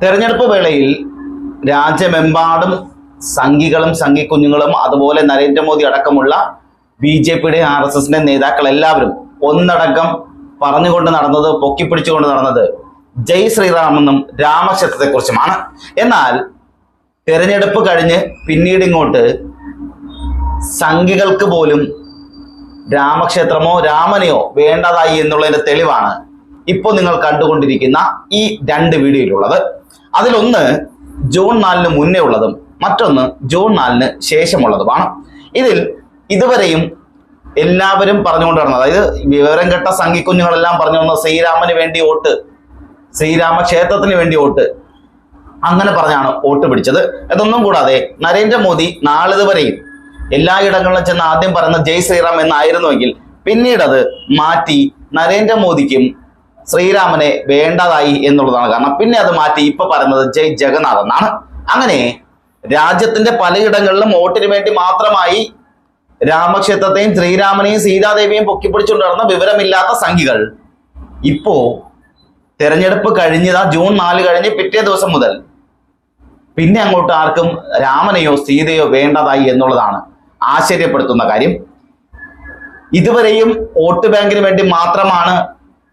തെരഞ്ഞെടുപ്പ് വേളയിൽ രാജ്യമെമ്പാടും സംഘികളും സംഘിക്കുഞ്ഞുങ്ങളും അതുപോലെ നരേന്ദ്രമോദി അടക്കമുള്ള BJPയുടെ RSSന്റെ നേതാക്കൾ എല്ലാവരും ഒന്നടങ്കം പറഞ്ഞുകൊണ്ട് നടന്നത്, പൊക്കിപ്പിടിച്ചുകൊണ്ട് നടന്നത് ജയ് ശ്രീറാം എന്നും രാമക്ഷേത്രത്തെക്കുറിച്ചുമാണ്. എന്നാൽ തെരഞ്ഞെടുപ്പ് കഴിഞ്ഞ് പിന്നീട് ഇങ്ങോട്ട് സംഘികൾക്ക് പോലും രാമക്ഷേത്രമോ രാമനെയോ വേണ്ടതായി എന്നുള്ളതിന്റെ തെളിവാണ് ഇപ്പോൾ നിങ്ങൾ കണ്ടുകൊണ്ടിരിക്കുന്ന ഈ രണ്ട് വീഡിയോയിലുള്ളത്. അതിലൊന്ന് ജൂൺ 4-ന് മുന്നേ ഉള്ളതും മറ്റൊന്ന് ജൂൺ 4-ന് ശേഷമുള്ളതുമാണ്. ഇതിൽ ഇതുവരെയും എല്ലാവരും പറഞ്ഞുകൊണ്ട് നടന്നത്, അതായത് വിവരം കെട്ട സംഘിക്കുഞ്ഞുങ്ങളെല്ലാം പറഞ്ഞു വന്ന ശ്രീരാമന് വേണ്ടി വോട്ട്, ശ്രീരാമക്ഷേത്രത്തിന് വേണ്ടി വോട്ട്, അങ്ങനെ പറഞ്ഞാണ് വോട്ട് പിടിച്ചത്. ഇതൊന്നും കൂടാതെ നരേന്ദ്രമോദി നാളിതുവരെയും എല്ലായിടങ്ങളിലും ചെന്ന് ആദ്യം പറയുന്ന ജയ് ശ്രീറാം എന്നായിരുന്നുവെങ്കിൽ പിന്നീട് അത് മാറ്റി നരേന്ദ്രമോദിക്കും ശ്രീരാമനെ വേണ്ടതായി എന്നുള്ളതാണ്. കാരണം പിന്നെ അത് മാറ്റി ഇപ്പൊ പറയുന്നത് ജയ് ജഗന്നാഥ് എന്നാണ്. അങ്ങനെ രാജ്യത്തിന്റെ പലയിടങ്ങളിലും വോട്ടിന് വേണ്ടി മാത്രമായി രാമക്ഷേത്രത്തെയും ശ്രീരാമനെയും സീതാദേവിയെയും പൊക്കിപ്പിടിച്ചുകൊണ്ട് നടന്ന വിവരമില്ലാത്ത സംഘികൾ ഇപ്പോ തെരഞ്ഞെടുപ്പ് കഴിഞ്ഞതാ ജൂൺ 4 കഴിഞ്ഞ് പിറ്റേ ദിവസം മുതൽ പിന്നെ അങ്ങോട്ട് ആർക്കും രാമനെയോ സീതയോ വേണ്ടതായി എന്നുള്ളതാണ് ആശ്ചര്യപ്പെടുത്തുന്ന കാര്യം. ഇതുവരെയും വോട്ട് ബാങ്കിന് വേണ്ടി മാത്രമാണ്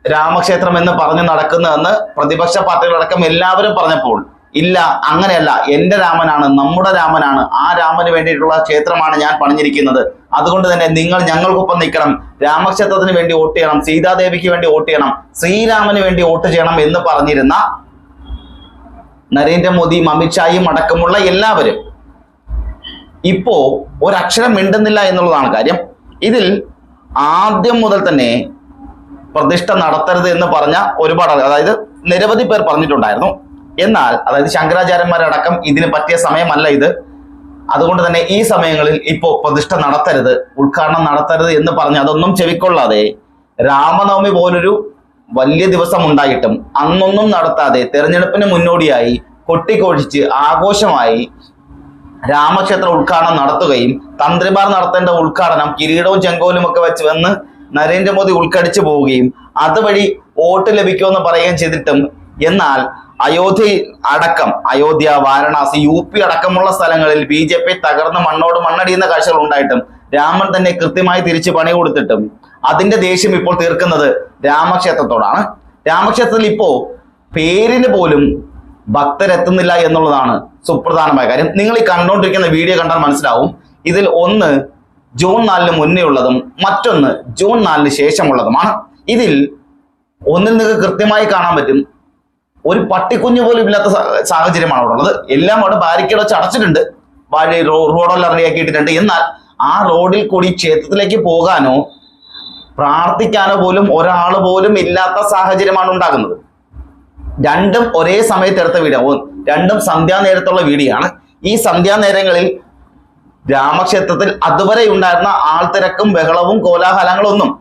രാമക്ഷേത്രം എന്ന് പറഞ്ഞു നടക്കുന്നതെന്ന് പ്രതിപക്ഷ പാർട്ടികളടക്കം എല്ലാവരും പറഞ്ഞപ്പോൾ, ഇല്ല അങ്ങനെയല്ല, എന്റെ രാമനാണ്, നമ്മുടെ രാമനാണ്, ആ രാമന് വേണ്ടിയിട്ടുള്ള ക്ഷേത്രമാണ് ഞാൻ പണിഞ്ഞിരിക്കുന്നത്, അതുകൊണ്ട് തന്നെ നിങ്ങൾ ഞങ്ങൾക്കൊപ്പം നിൽക്കണം, രാമക്ഷേത്രത്തിന് വേണ്ടി വോട്ട് ചെയ്യണം, സീതാദേവിക്ക് വേണ്ടി വോട്ട് ചെയ്യണം, ശ്രീരാമന് വേണ്ടി വോട്ട് ചെയ്യണം എന്ന് പറഞ്ഞിരുന്ന നരേന്ദ്രമോദിയും അമിത്ഷായും അടക്കമുള്ള എല്ലാവരും ഇപ്പോ ഒരക്ഷരം മിണ്ടുന്നില്ല എന്നുള്ളതാണ് കാര്യം. ഇതിൽ ആദ്യം മുതൽ തന്നെ പ്രതിഷ്ഠ നടത്തരുത് എന്ന് പറഞ്ഞ ഒരുപാട്, അതായത് നിരവധി പേർ പറഞ്ഞിട്ടുണ്ടായിരുന്നു. എന്നാൽ അതായത് ശങ്കരാചാര്യന്മാരടക്കം ഇതിന് പറ്റിയ സമയമല്ല ഇത്, അതുകൊണ്ട് തന്നെ ഈ സമയങ്ങളിൽ ഇപ്പോ പ്രതിഷ്ഠ നടത്തരുത്, ഉദ്ഘാടനം നടത്തരുത് എന്ന് പറഞ്ഞ് അതൊന്നും ചെവിക്കൊള്ളാതെ രാമനവമി പോലൊരു വലിയ ദിവസം ഉണ്ടായിട്ടും അന്നൊന്നും നടത്താതെ തെരഞ്ഞെടുപ്പിന് മുന്നോടിയായി കൊട്ടിക്കൊഴിച്ച് ആഘോഷമായി രാമക്ഷേത്ര ഉദ്ഘാടനം നടത്തുകയും തന്ത്രിമാർ നടത്തേണ്ട ഉദ്ഘാടനം കിരീടവും ചെങ്കോലും ഒക്കെ വെച്ച് വന്ന് നരേന്ദ്രമോദി ഉൾക്കടിച്ചു പോവുകയും അതുവഴി വോട്ട് ലഭിക്കുമെന്ന് പറയുകയും ചെയ്തിട്ടും, എന്നാൽ അയോധ്യ, വാരണാസി, UP അടക്കമുള്ള സ്ഥലങ്ങളിൽ BJP തകർന്ന് മണ്ണോട് മണ്ണടിയുന്ന കാഴ്ചകൾ ഉണ്ടായിട്ടും രാമൻ തന്നെ കൃത്യമായി തിരിച്ചു പണി കൊടുത്തിട്ടും അതിന്റെ ദേഷ്യം ഇപ്പോൾ തീർക്കുന്നത് രാമക്ഷേത്രത്തോടാണ്. രാമക്ഷേത്രത്തിൽ ഇപ്പോ പേരിന് പോലും ഭക്തരെത്തുന്നില്ല എന്നുള്ളതാണ് സുപ്രധാനമായ കാര്യം. നിങ്ങൾ ഈ കണ്ടുകൊണ്ടിരിക്കുന്ന വീഡിയോ കണ്ടാൽ മനസ്സിലാവും. ഇതിൽ ഒന്ന് ജൂൺ 4-ന് മുന്നേ ഉള്ളതും മറ്റൊന്ന് ജൂൺ 4-ന് ശേഷമുള്ളതുമാണ്. ഇതിൽ ഒന്നിൽ നിങ്ങൾക്ക് കൃത്യമായി കാണാൻ പറ്റും, ഒരു പട്ടിക്കുഞ്ഞു പോലും ഇല്ലാത്ത സാഹചര്യമാണ് അവിടെ ഉള്ളത്. എല്ലാം അവിടെ ബാരിക്കേഡ് വെച്ച് അടച്ചിട്ടുണ്ട്, വഴി റോഡെല്ലാം റെഡിയാക്കിയിട്ടുണ്ട്. എന്നാൽ ആ റോഡിൽ കൂടി ക്ഷേത്രത്തിലേക്ക് പോകാനോ പ്രാർത്ഥിക്കാനോ പോലും ഒരാൾ പോലും ഇല്ലാത്ത സാഹചര്യമാണ് ഉണ്ടാകുന്നത്. രണ്ടും ഒരേ സമയത്ത് എടുത്ത വീഡിയോ, രണ്ടും സന്ധ്യാനേരത്തുള്ള വീഡിയോ ആണ്. ഈ സന്ധ്യാനേരങ്ങളിൽ രാമക്ഷേത്രത്തിൽ അതുവരെ ഉണ്ടായിരുന്ന ആൾത്തിരക്കും ബഹളവും കോലാഹലങ്ങളും ഒന്നും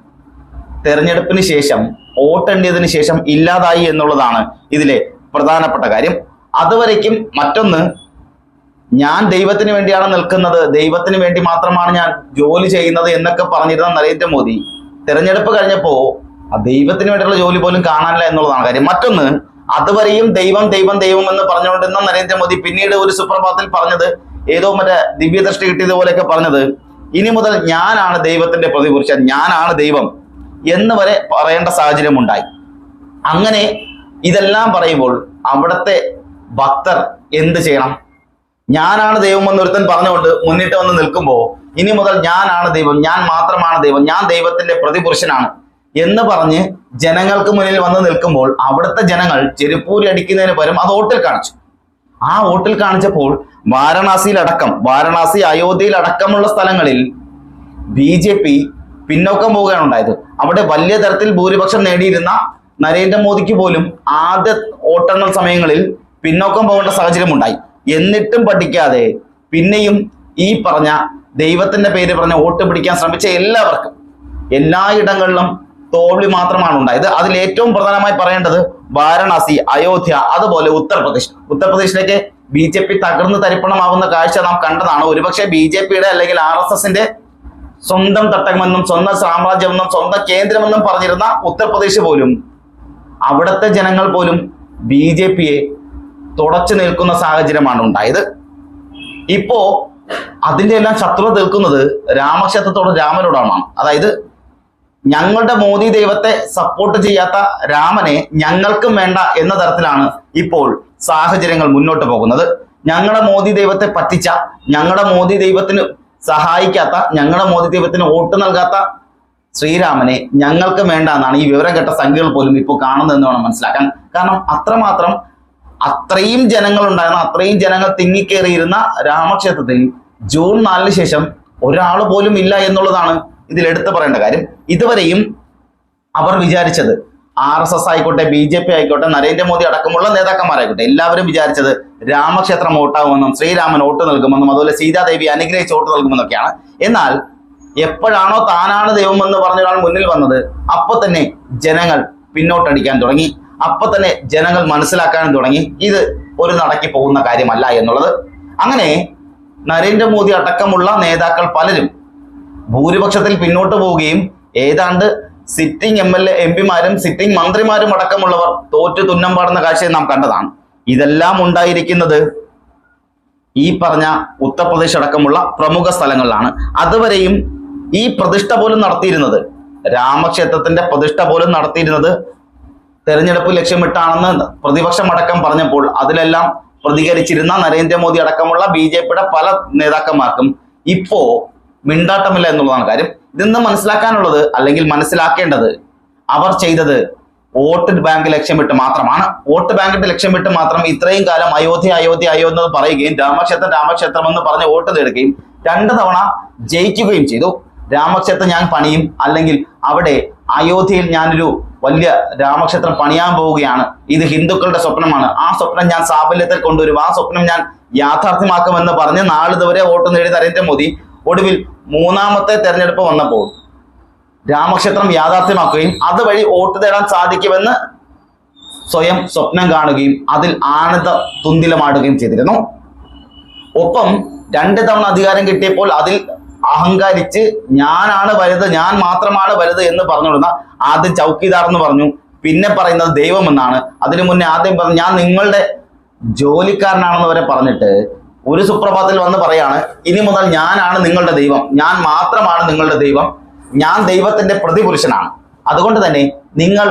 തെരഞ്ഞെടുപ്പിന് ശേഷം, വോട്ടെണ്ണിയതിനു ശേഷം ഇല്ലാതായി എന്നുള്ളതാണ് ഇതിലെ പ്രധാനപ്പെട്ട കാര്യം. അതുവരയ്ക്കും മറ്റൊന്ന്, ഞാൻ ദൈവത്തിന് വേണ്ടിയാണ് നിൽക്കുന്നത്, ദൈവത്തിന് വേണ്ടി മാത്രമാണ് ഞാൻ ജോലി ചെയ്യുന്നത് എന്നൊക്കെ പറഞ്ഞിരുന്ന നരേന്ദ്രമോദി തെരഞ്ഞെടുപ്പ് കഴിഞ്ഞപ്പോ ആ ദൈവത്തിന് വേണ്ടിയുള്ള ജോലി പോലും കാണാനില്ല എന്നുള്ളതാണ് കാര്യം. മറ്റൊന്ന്, അതുവരെയും ദൈവം ദൈവം ദൈവം എന്ന് പറഞ്ഞുകൊണ്ടിരുന്ന നരേന്ദ്രമോദി പിന്നീട് ഒരു സുപ്രഭാതത്തിൽ പറഞ്ഞത്, ഏതോ മറ്റേ ദിവ്യദൃഷ്ടി കിട്ടിയതുപോലെയൊക്കെ പറഞ്ഞത്, ഇനി മുതൽ ഞാനാണ് ദൈവത്തിന്റെ പ്രതിപുരുഷൻ, ഞാനാണ് ദൈവം എന്ന് വരെ പറയേണ്ട സാഹചര്യം ഉണ്ടായി. അങ്ങനെ ഇതെല്ലാം പറയുമ്പോൾ അവിടുത്തെ ഭക്തർ എന്ത് ചെയ്യണം? ഞാനാണ് ദൈവം എന്നൊരുത്തൻ പറഞ്ഞുകൊണ്ട് മുന്നിട്ട് വന്ന് നിൽക്കുമ്പോൾ ഇനി മുതൽ ഞാനാണ് ദൈവം, ഞാൻ മാത്രമാണ് ദൈവം, ഞാൻ ദൈവത്തിന്റെ പ്രതിപുരുഷനാണ് എന്ന് പറഞ്ഞ് ജനങ്ങൾക്ക് മുന്നിൽ വന്ന് നിൽക്കുമ്പോൾ അവിടുത്തെ ജനങ്ങൾ ചെരുപ്പൂരി അടിക്കുന്നതിന് പകരം അത് വോട്ടിൽ കാണിച്ചു. ആ വോട്ടിൽ കാണിച്ചപ്പോൾ വാരണാസി, അയോധ്യയിലടക്കമുള്ള സ്ഥലങ്ങളിൽ BJP പിന്നോക്കം പോവുകയാണ് ഉണ്ടായത്. അവിടെ വലിയ തരത്തിൽ ഭൂരിപക്ഷം നേടിയിരുന്ന നരേന്ദ്രമോദിക്ക് പോലും ആദ്യ വോട്ടെണ്ണൽ സമയങ്ങളിൽ പിന്നോക്കം പോകേണ്ട സാഹചര്യം ഉണ്ടായി. എന്നിട്ടും പഠിക്കാതെ പിന്നെയും ഈ പറഞ്ഞ ദൈവത്തിന്റെ പേര് പറഞ്ഞ വോട്ട് പിടിക്കാൻ ശ്രമിച്ച എല്ലാവർക്കും എല്ലായിടങ്ങളിലും തോൽവി മാത്രമാണ് ഉണ്ടായത്. അതിൽ ഏറ്റവും പ്രധാനമായി പറയേണ്ടത് വാരണാസി, അയോധ്യ, അതുപോലെ ഉത്തർപ്രദേശിലേക്ക് BJP തകർന്ന് തരിപ്പണമാവുന്ന കാഴ്ച നാം കണ്ടതാണ്. ഒരുപക്ഷെ BJPയുടെ അല്ലെങ്കിൽ RSSന്റെ സ്വന്തം തട്ടകമെന്നും സ്വന്തം സാമ്രാജ്യമെന്നും സ്വന്തം കേന്ദ്രമെന്നും പറഞ്ഞിരുന്ന ഉത്തർപ്രദേശ് പോലും, അവിടുത്തെ ജനങ്ങൾ പോലും BJPയെ തുടച്ചു നിൽക്കുന്ന സാഹചര്യമാണ് ഉണ്ടായത്. ഇപ്പോ അതിന്റെ എല്ലാം ശത്രുത തീർക്കുന്നത് രാമക്ഷേത്രത്തോട് രാമനോടാണ്. അതായത് ഞങ്ങളുടെ മോദി ദൈവത്തെ സപ്പോർട്ട് ചെയ്യാത്ത രാമനെ ഞങ്ങൾക്കും വേണ്ട എന്ന തരത്തിലാണ് ഇപ്പോൾ സാഹചര്യങ്ങൾ മുന്നോട്ട് പോകുന്നത്. ഞങ്ങളുടെ മോദി ദൈവത്തെ പറ്റിച്ച, ഞങ്ങളുടെ മോദി ദൈവത്തിന് സഹായിക്കാത്ത, ഞങ്ങളുടെ മോദി ദൈവത്തിന് വോട്ട് നൽകാത്ത ശ്രീരാമനെ ഞങ്ങൾക്ക് വേണ്ട എന്നാണ് ഈ വിവരം കേട്ട സംഖ്യകൾ പോലും ഇപ്പോൾ കാണുന്നതെന്ന് വേണം മനസ്സിലാക്കാൻ. കാരണം അത്രമാത്രം അത്രയും ജനങ്ങൾ ഉണ്ടായിരുന്ന, അത്രയും ജനങ്ങൾ തിങ്ങിക്കേറിയിരുന്ന രാമക്ഷേത്രത്തിൽ ജൂൺ 4 ശേഷം ഒരാൾ പോലും ഇല്ല എന്നുള്ളതാണ് ഇതിൽ എടുത്തു പറയേണ്ട കാര്യം. ഇതുവരെയും അവർ വിചാരിച്ചത്, RSS ആയിക്കോട്ടെ, BJP ആയിക്കോട്ടെ, നരേന്ദ്രമോദി അടക്കമുള്ള നേതാക്കന്മാരായിക്കോട്ടെ, എല്ലാവരും വിചാരിച്ചത് രാമക്ഷേത്രം വോട്ടാകുമെന്നും ശ്രീരാമൻ വോട്ട് നൽകുമെന്നും അതുപോലെ സീതാദേവി അനുഗ്രഹിച്ച് വോട്ട് നൽകുമെന്നൊക്കെയാണ്. എന്നാൽ എപ്പോഴാണോ താനാണ് ദൈവമെന്ന് പറഞ്ഞ ഒരാൾ മുന്നിൽ വന്നത്, അപ്പൊ തന്നെ ജനങ്ങൾ പിന്നോട്ടടിക്കാൻ തുടങ്ങി. അപ്പൊ തന്നെ ജനങ്ങൾ മനസ്സിലാക്കാൻ തുടങ്ങി ഇത് ഒരു നടക്കി പോകുന്ന കാര്യമല്ല എന്നുള്ളത്. അങ്ങനെ നരേന്ദ്രമോദി അടക്കമുള്ള നേതാക്കൾ പലരും ഭൂരിപക്ഷത്തിൽ പിന്നോട്ട് പോവുകയും ഏതാണ്ട് സിറ്റിംഗ് MP-മാരും സിറ്റിംഗ് മന്ത്രിമാരും അടക്കമുള്ളവർ തോറ്റു തുന്നം പാടുന്ന കാഴ്ചയും നാം കണ്ടതാണ്. ഇതെല്ലാം ഉണ്ടായിരിക്കുന്നത് ഈ പറഞ്ഞ ഉത്തർപ്രദേശ് അടക്കമുള്ള പ്രമുഖ സ്ഥലങ്ങളിലാണ്. അതുവരെയും ഈ പ്രതിഷ്ഠ പോലും നടത്തിയിരുന്നത്, രാമക്ഷേത്രത്തിന്റെ പ്രതിഷ്ഠ പോലും നടത്തിയിരുന്നത് തെരഞ്ഞെടുപ്പ് ലക്ഷ്യമിട്ടാണെന്ന് പ്രതിപക്ഷം അടക്കം പറഞ്ഞപ്പോൾ അതിലെല്ലാം പ്രതികരിച്ചിരുന്ന നരേന്ദ്രമോദി അടക്കമുള്ള BJPയുടെ പല നേതാക്കന്മാർക്കും ഇപ്പോ മിണ്ടാട്ടമില്ല എന്നുള്ളതാണ് കാര്യം. ഇതെന്ന് മനസ്സിലാക്കാനുള്ളത്, അല്ലെങ്കിൽ മനസ്സിലാക്കേണ്ടത്, അവർ ചെയ്തത് വോട്ട് ബാങ്ക് ലക്ഷ്യമിട്ട് മാത്രമാണ്. വോട്ട് ബാങ്കിന്റെ ലക്ഷ്യമിട്ട് മാത്രം ഇത്രയും കാലം അയോധ്യ അയോധ്യ അയോധ്യ എന്ന് പറയുകയും രാമക്ഷേത്രം രാമക്ഷേത്രം എന്ന് പറഞ്ഞ് വോട്ട് നേടുകയും 2 തവണ ജയിക്കുകയും ചെയ്തു. രാമക്ഷേത്രം ഞാൻ പണിയും, അല്ലെങ്കിൽ അവിടെ അയോധ്യയിൽ ഞാനൊരു വലിയ രാമക്ഷേത്രം പണിയാൻ പോവുകയാണ്, ഇത് ഹിന്ദുക്കളുടെ സ്വപ്നമാണ്, ആ സ്വപ്നം ഞാൻ സാഫല്യത്തിൽ കൊണ്ടുവരും, ആ സ്വപ്നം ഞാൻ യാഥാർത്ഥ്യമാക്കുമെന്ന് പറഞ്ഞ് നാളിതുവരെ വോട്ട് നേടി നരേന്ദ്രമോദി ഒടുവിൽ 3ാമത്തെ തെരഞ്ഞെടുപ്പ് വന്നപ്പോൾ രാമക്ഷേത്രം യാഥാർത്ഥ്യമാക്കുകയും അതുവഴി വോട്ട് നേടാൻ സാധിക്കുമെന്ന് സ്വയം സ്വപ്നം കാണുകയും അതിൽ ആനന്ദ തുന്തിലമാടുകയും ചെയ്തിരുന്നു. ഒപ്പം 2 തവണ അധികാരം കിട്ടിയപ്പോൾ അതിൽ അഹങ്കാരിച്ച് ഞാനാണ് വലുത്, ഞാൻ മാത്രമാണ് വലുത് എന്ന് പറഞ്ഞുകൊടുന്ന ആദ്യം ചൗക്കിദാർ എന്ന് പറഞ്ഞു, പിന്നെ പറയുന്നത് ദൈവം എന്നാണ്. അതിനു മുന്നേ ആദ്യം പറഞ്ഞു ഞാൻ നിങ്ങളുടെ ജോലിക്കാരനാണെന്ന് വരെ പറഞ്ഞിട്ട് ഒരു സുപ്രഭാതത്തിൽ വന്ന് പറയാണ് ഇനി മുതൽ ഞാനാണ് നിങ്ങളുടെ ദൈവം, ഞാൻ മാത്രമാണ് നിങ്ങളുടെ ദൈവം, ഞാൻ ദൈവത്തിന്റെ പ്രതിപുരുഷനാണ്, അതുകൊണ്ട് തന്നെ നിങ്ങൾ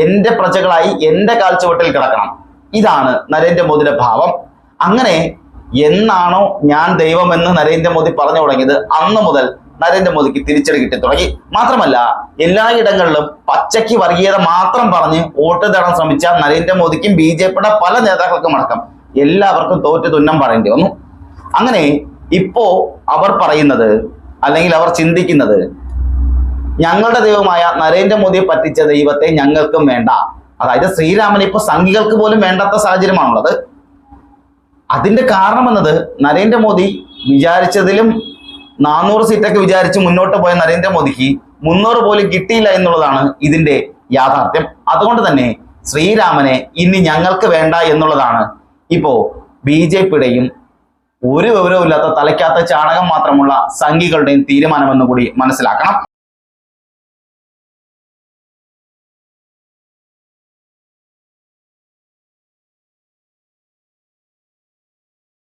എന്റെ പ്രജകളായി എന്റെ കാൽച്ചുവട്ടിൽ കിടക്കണം. ഇതാണ് നരേന്ദ്രമോദിയുടെ ഭാവം. അങ്ങനെ എന്നാണോ ഞാൻ ദൈവമെന്ന് നരേന്ദ്രമോദി പറഞ്ഞു തുടങ്ങിയത് അന്ന് മുതൽ നരേന്ദ്രമോദിക്ക് തിരിച്ചടി കിട്ടി തുടങ്ങി. മാത്രമല്ല എല്ലായിടങ്ങളിലും പച്ചയ്ക്ക് വർഗീയത മാത്രം പറഞ്ഞ് വോട്ട് നേടാൻ ശ്രമിച്ച നരേന്ദ്രമോദിക്കും BJPയുടെ പല നേതാക്കൾക്കും അടക്കം എല്ലാവർക്കും തോറ്റു തുന്നം പറയേണ്ടി വന്നു. അങ്ങനെ ഇപ്പോ അവർ പറയുന്നത്, അല്ലെങ്കിൽ അവർ ചിന്തിക്കുന്നത്, ഞങ്ങളുടെ ദൈവമായ നരേന്ദ്രമോദിയെ പറ്റിച്ച ദൈവത്തെ ഞങ്ങൾക്കും വേണ്ട. അതായത് ശ്രീരാമൻ ഇപ്പൊ സംഘികൾക്ക് പോലും വേണ്ടാത്ത സാഹചര്യമാണുള്ളത്. അതിന്റെ കാരണം എന്നത് നരേന്ദ്രമോദി വിചാരിച്ചതിലും 400 സീറ്റൊക്കെ വിചാരിച്ച് മുന്നോട്ട് പോയ നരേന്ദ്രമോദിക്ക് 300 പോലും കിട്ടിയില്ല എന്നുള്ളതാണ് ഇതിന്റെ യാഥാർത്ഥ്യം. അതുകൊണ്ട് തന്നെ ശ്രീരാമനെ ഇനി ഞങ്ങൾക്ക് വേണ്ട എന്നുള്ളതാണ് ഇപ്പോ BJPയുടെയും ഒരു വിവരവും ഇല്ലാത്ത തലയ്ക്കകത്ത് ചാണകം മാത്രമുള്ള സംഘികളുടെയും തീരുമാനമെന്ന് കൂടി മനസ്സിലാക്കണം.